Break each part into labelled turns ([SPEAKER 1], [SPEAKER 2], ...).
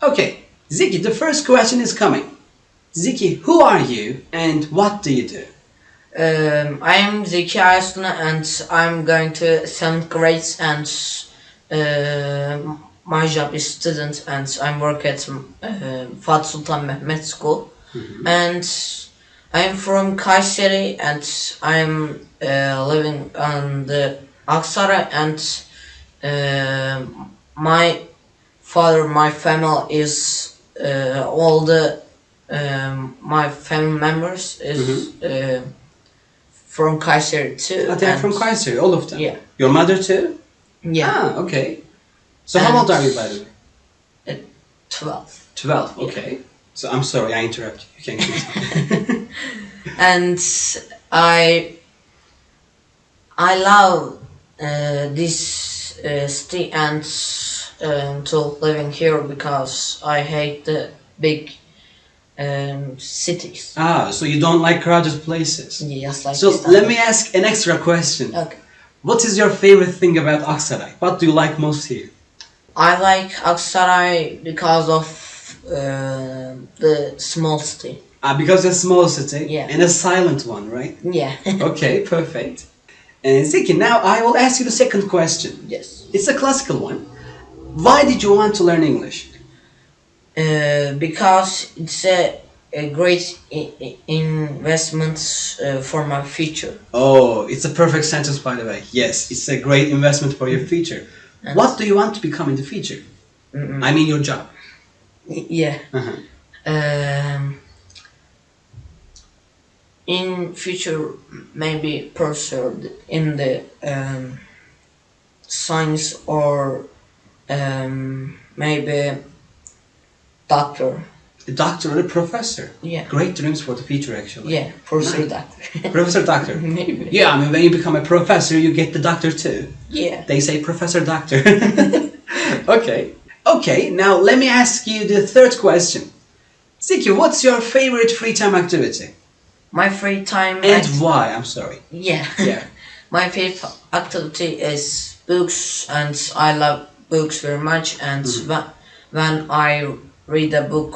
[SPEAKER 1] Okay, Zeki, the first question is coming. Zeki, who are you and what do you do?
[SPEAKER 2] I am Zeki and I'm going to 7th grade and my job is student and I work at Fatih Sultan Mehmet School. And I'm from Kayseri and I'm living on the Aksaray and my father, my family is all the my family members is from Kayseri too.
[SPEAKER 1] Oh, they're from Kayseri, all of them?
[SPEAKER 2] Yeah.
[SPEAKER 1] Your mother too?
[SPEAKER 2] Yeah.
[SPEAKER 1] Ah, okay. So how old are you, by the way?
[SPEAKER 2] 12.
[SPEAKER 1] 12, okay. So I'm sorry, I interrupted you. You can continue.
[SPEAKER 2] And I love this city and to living here because I hate the big cities.
[SPEAKER 1] Ah, so you don't like crowded places?
[SPEAKER 2] Yes, like
[SPEAKER 1] So
[SPEAKER 2] Istanbul.
[SPEAKER 1] let me ask an extra question.
[SPEAKER 2] Okay.
[SPEAKER 1] What is your favorite thing about Aksaray? What do you like most here?
[SPEAKER 2] I like Aksaray because of the small city.
[SPEAKER 1] Because it's a small city
[SPEAKER 2] Yeah.
[SPEAKER 1] and a silent one, right?
[SPEAKER 2] Yeah.
[SPEAKER 1] Okay, perfect. Zeki, now I will ask you the second question.
[SPEAKER 2] Yes.
[SPEAKER 1] It's a classical one. Why did you want to learn English?
[SPEAKER 2] Because it's a great investment for my future.
[SPEAKER 1] Oh, it's a perfect sentence, by the way. Yes, it's a great investment for your future.
[SPEAKER 2] And
[SPEAKER 1] What do you want to become in the future? I mean your job.
[SPEAKER 2] yeah. In future, maybe pursued in the science or maybe doctor.
[SPEAKER 1] A doctor or a professor.
[SPEAKER 2] Yeah.
[SPEAKER 1] Great dreams for the future, actually.
[SPEAKER 2] Yeah, pursue
[SPEAKER 1] Nice.
[SPEAKER 2] doctor.
[SPEAKER 1] Professor, doctor.
[SPEAKER 2] Maybe.
[SPEAKER 1] Yeah, I mean, when you become a professor, you get the doctor too.
[SPEAKER 2] Yeah.
[SPEAKER 1] They say professor, doctor. Okay. Okay, now let me ask you the third question. Zeki, what's your favorite free time activity?
[SPEAKER 2] My free time.
[SPEAKER 1] And why? I'm sorry.
[SPEAKER 2] Yeah.
[SPEAKER 1] Yeah.
[SPEAKER 2] My favorite activity is books, and I love books very much. And when I read a book,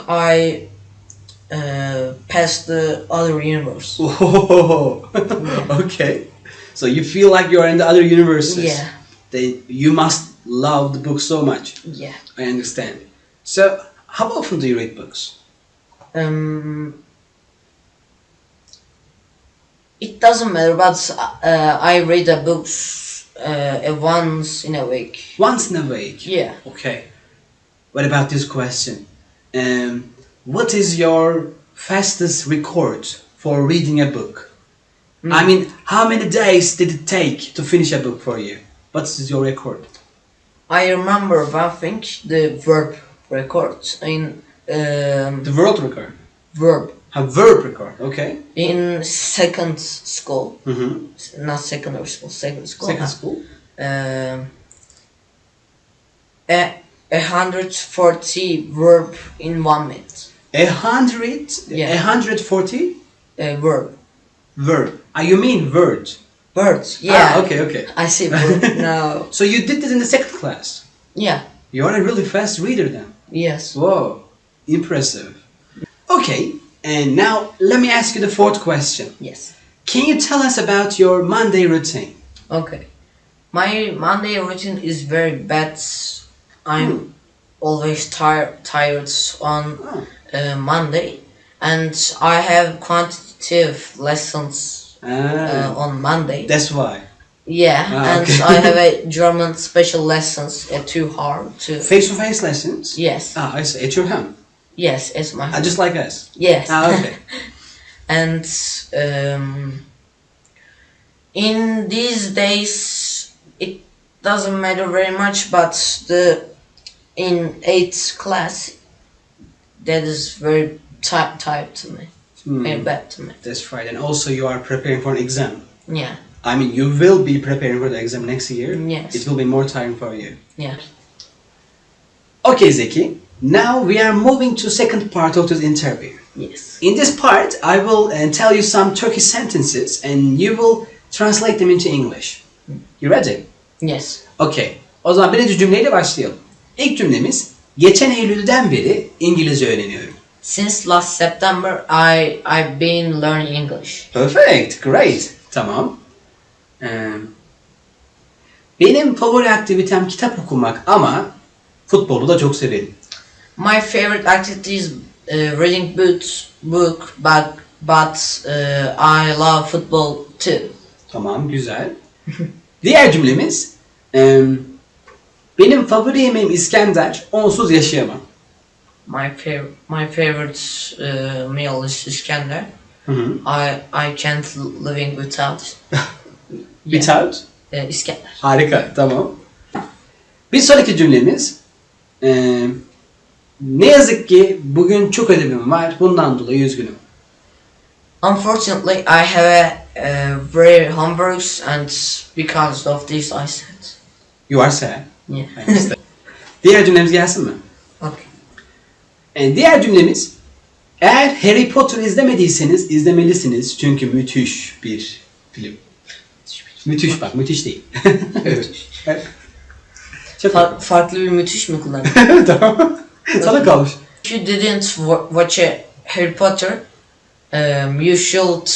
[SPEAKER 2] I pass the other universe.
[SPEAKER 1] Oh, okay. So you feel like you're in the other universes.
[SPEAKER 2] Yeah.
[SPEAKER 1] You must love the book so much.
[SPEAKER 2] Yeah.
[SPEAKER 1] I understand. So, how often do you read books?
[SPEAKER 2] It doesn't matter, but I read the books once in a week.
[SPEAKER 1] Once in a week?
[SPEAKER 2] Yeah.
[SPEAKER 1] Okay. What about this question? What is your fastest record for reading a book? I mean, how many days did it take to finish a book for you? What is your record?
[SPEAKER 2] I remember one thing, the verb record in
[SPEAKER 1] The world record?
[SPEAKER 2] verb
[SPEAKER 1] A verb record, okay.
[SPEAKER 2] in second school,
[SPEAKER 1] Mm-hmm.
[SPEAKER 2] not secondary school, second school.
[SPEAKER 1] Second school?
[SPEAKER 2] 140 verb in 1 minute.
[SPEAKER 1] 100?
[SPEAKER 2] Yeah.
[SPEAKER 1] 140?
[SPEAKER 2] Verb.
[SPEAKER 1] Verb. You mean word?
[SPEAKER 2] Words. Yeah.
[SPEAKER 1] Ah, okay, okay.
[SPEAKER 2] I see verb. No.
[SPEAKER 1] So you did this in the second class?
[SPEAKER 2] Yeah.
[SPEAKER 1] You're a really fast reader then.
[SPEAKER 2] Yes.
[SPEAKER 1] Whoa, impressive. Okay, and now let me ask you the fourth question.
[SPEAKER 2] Yes.
[SPEAKER 1] Can you tell us about your Monday routine?
[SPEAKER 2] Okay. My Monday routine is very bad. I'm always tired on Monday, and I have quantitative lessons on Monday.
[SPEAKER 1] That's why.
[SPEAKER 2] Yeah, and
[SPEAKER 1] okay.
[SPEAKER 2] I have a German special lessons too hard to.
[SPEAKER 1] Face-to-face lessons?
[SPEAKER 2] Yes.
[SPEAKER 1] I see. At your home?
[SPEAKER 2] Yes, it's my.
[SPEAKER 1] Just like us?
[SPEAKER 2] Yes.
[SPEAKER 1] Okay.
[SPEAKER 2] And in these days, it doesn't matter very much, but in 8th class, that is very tight to me, very bad to me.
[SPEAKER 1] That's right. And also you are preparing for an exam.
[SPEAKER 2] Yeah.
[SPEAKER 1] I mean, you will be preparing for the exam next year.
[SPEAKER 2] Yes.
[SPEAKER 1] It will be more time for you.
[SPEAKER 2] Yeah.
[SPEAKER 1] Okay, Zeki. Now we are moving to second part of this interview.
[SPEAKER 2] Yes.
[SPEAKER 1] In this part, I will tell you some Turkish sentences and you will translate them into English. You ready?
[SPEAKER 2] Yes.
[SPEAKER 1] Okay. O zaman birinci cümleyle başlayalım. İlk cümlemiz, geçen Eylül'den beri İngilizce öğreniyorum.
[SPEAKER 2] Since last September, I've been learning English.
[SPEAKER 1] Perfect, great. Tamam. Benim favori aktivitem kitap okumak ama futbolu da çok severim.
[SPEAKER 2] My favorite activity is reading book, but I love football too.
[SPEAKER 1] Tamam, güzel. Diğer cümlemiz, benim favori yemeğim İskender, onsuz yaşayamam.
[SPEAKER 2] My favorite meal is iskender.
[SPEAKER 1] Hı hı.
[SPEAKER 2] I can't living without.
[SPEAKER 1] Without?
[SPEAKER 2] İskender.
[SPEAKER 1] Harika, tamam. Bir sonraki cümlemiz, ne yazık ki bugün çok ödevim var, bundan dolayı üzgünüm.
[SPEAKER 2] Unfortunately, I have a very homeworks and because of this I said.
[SPEAKER 1] You are sad.
[SPEAKER 2] Yeah.
[SPEAKER 1] Diğer cümlemiz gelsin mi?
[SPEAKER 2] Okay.
[SPEAKER 1] Diğer cümlemiz, eğer Harry Potter izlemediyseniz izlemelisiniz çünkü müthiş bir film. Müthiş bak, müthiş değil. Evet. Çok
[SPEAKER 2] Farklı bir müthiş mi kullandın?
[SPEAKER 1] tamam. Sana kalmış.
[SPEAKER 2] If you didn't watch a Harry Potter, you should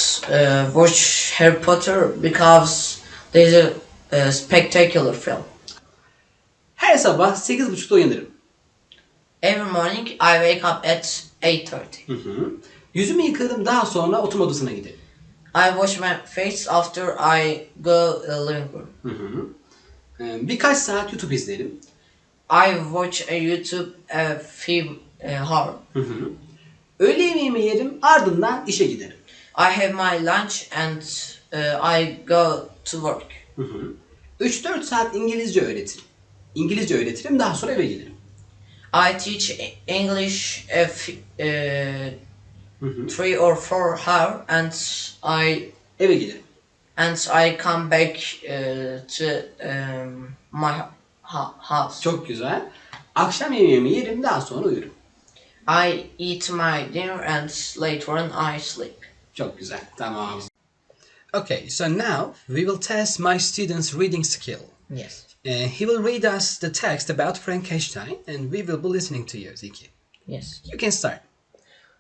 [SPEAKER 2] watch Harry Potter because there's a spectacular film.
[SPEAKER 1] Her sabah 8.30'da uyanırım.
[SPEAKER 2] Every morning I wake up at 8:30.
[SPEAKER 1] Hı hı. Yüzümü yıkarım, daha sonra oturma odasına giderim.
[SPEAKER 2] I wash my face after I go living room.
[SPEAKER 1] Hı hı. Birkaç saat YouTube izlerim.
[SPEAKER 2] I watch a YouTube a few hour.
[SPEAKER 1] Hı hı. Öğle yemeğimi yerim, ardından işe giderim.
[SPEAKER 2] I have my lunch and I go to work.
[SPEAKER 1] Hı hı. 3-4 saat İngilizce öğretirim. İngilizce öğretirim, daha sonra eve gelirim.
[SPEAKER 2] I teach English a 3 or 4 hour and
[SPEAKER 1] Eve gelirim.
[SPEAKER 2] I come back to my house.
[SPEAKER 1] Çok güzel. Akşam yemeğimi yerim, daha sonra uyurum.
[SPEAKER 2] I eat my dinner and later on I sleep.
[SPEAKER 1] Çok güzel. Tamam. Okay, so now we will test my student's reading skill.
[SPEAKER 2] Yes.
[SPEAKER 1] He will read us the text about Frankenstein and we will be listening to you, Zeki.
[SPEAKER 2] Yes.
[SPEAKER 1] You can start.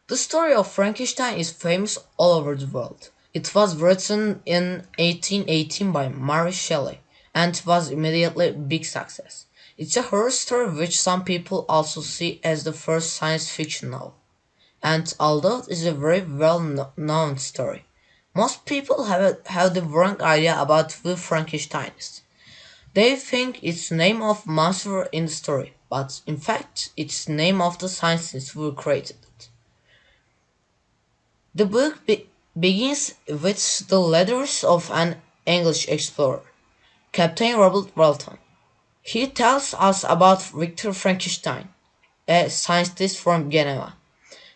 [SPEAKER 2] The story of Frankenstein is famous all over the world. It was written in 1818 by Mary Shelley and was immediately a big success. It's a horror story which some people also see as the first science fiction novel. And although it is a very well-known story, most people have the wrong idea about who Frankenstein is. They think it's the name of monster in the story, but in fact it's the name of the scientists who created it. The book begins with the letters of an English explorer, Captain Robert Walton. He tells us about Victor Frankenstein, a scientist from Geneva,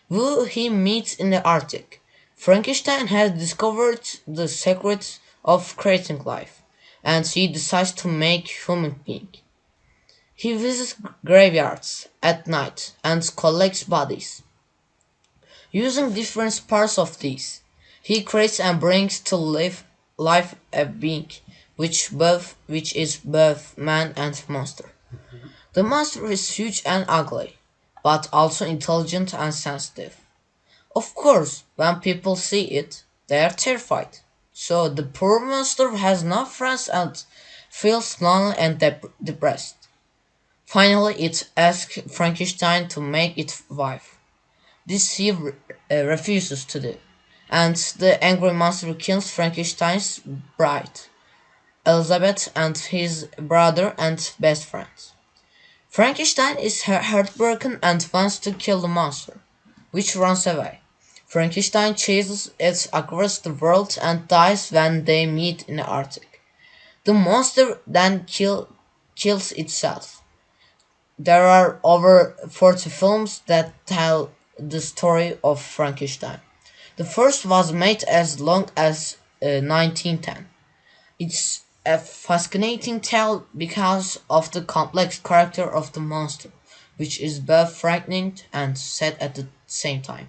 [SPEAKER 2] who he meets in the Arctic. Frankenstein has discovered the secret of creating life, and he decides to make human being. He visits graveyards at night and collects bodies. Using different parts of these, he creates and brings to life a being which is both man and monster. The monster is huge and ugly, but also intelligent and sensitive. Of course, when people see it, they are terrified. So the poor monster has no friends and feels lonely and depressed. Finally, it asks Frankenstein to make its wife. This he refuses to do, and the angry monster kills Frankenstein's bride, Elizabeth, and his brother and best friends. Frankenstein is heartbroken and wants to kill the monster, which runs away. Frankenstein chases it across the world and dies when they meet in the Arctic. The monster then kills itself. There are over 40 films that tell the story of Frankenstein. The first was made as long as 1910. It's a fascinating tale because of the complex character of the monster, which is both frightening and sad at the same time.